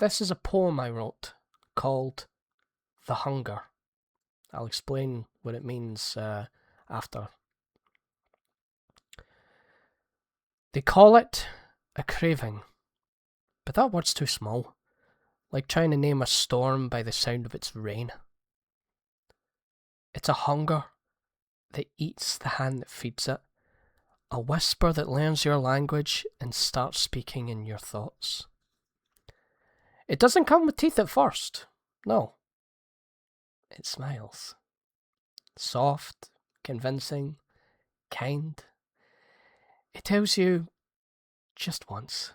This is a poem I wrote called The Hunger. I'll explain what it means after. They call it a craving, but that word's too small, like trying to name a storm by the sound of its rain. It's a hunger that eats the hand that feeds it, a whisper that learns your language and starts speaking in your thoughts. It doesn't come with teeth at first, no. It smiles. Soft, convincing, kind. It tells you, just once,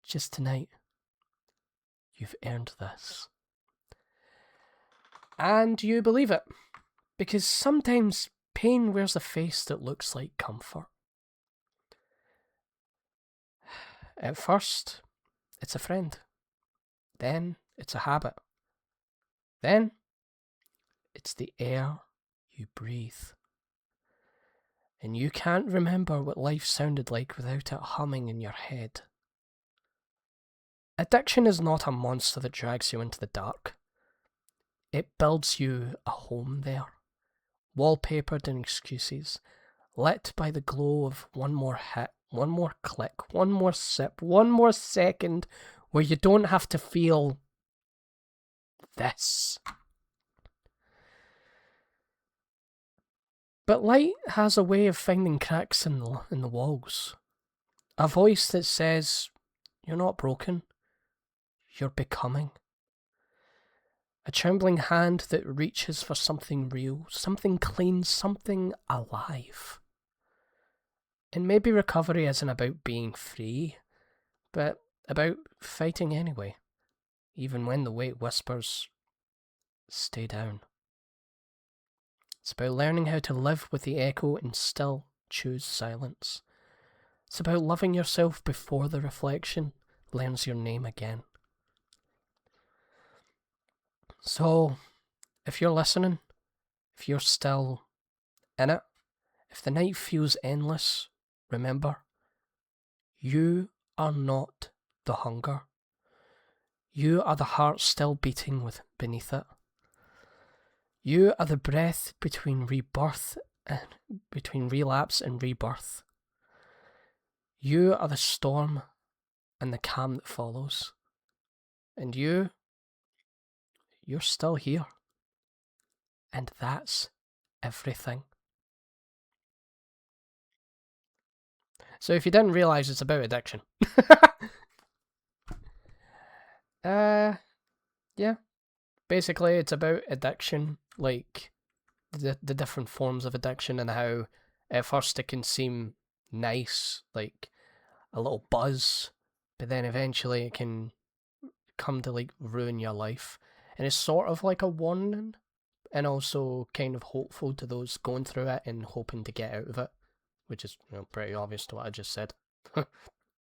just tonight, you've earned this. And you believe it, because sometimes pain wears a face that looks like comfort. At first, it's a friend. Then, it's a habit. Then, it's the air you breathe. And you can't remember what life sounded like without it humming in your head. Addiction is not a monster that drags you into the dark. It builds you a home there, wallpapered in excuses, lit by the glow of one more hit, one more click, one more sip, one more second where you don't have to feel this. But light has a way of finding cracks in the walls. A voice that says, you're not broken, you're becoming. A trembling hand that reaches for something real, something clean, something alive. And maybe recovery isn't about being free, but about fighting anyway, even when the weight whispers, stay down. It's about learning how to live with the echo and still choose silence. It's about loving yourself before the reflection learns your name again. So, if you're listening, if you're still in it, if the night feels endless, remember, you are not the hunger. You are the heart still beating beneath it. You are the breath between relapse and rebirth. You are the storm and the calm that follows. And you're still here. And that's everything. So if you didn't realise, it's about addiction. Yeah. Basically, it's about addiction, like the different forms of addiction and how at first it can seem nice, like a little buzz, but then eventually it can come to like ruin your life. And it's sort of like a warning and also kind of hopeful to those going through it and hoping to get out of it, which is pretty obvious to what I just said.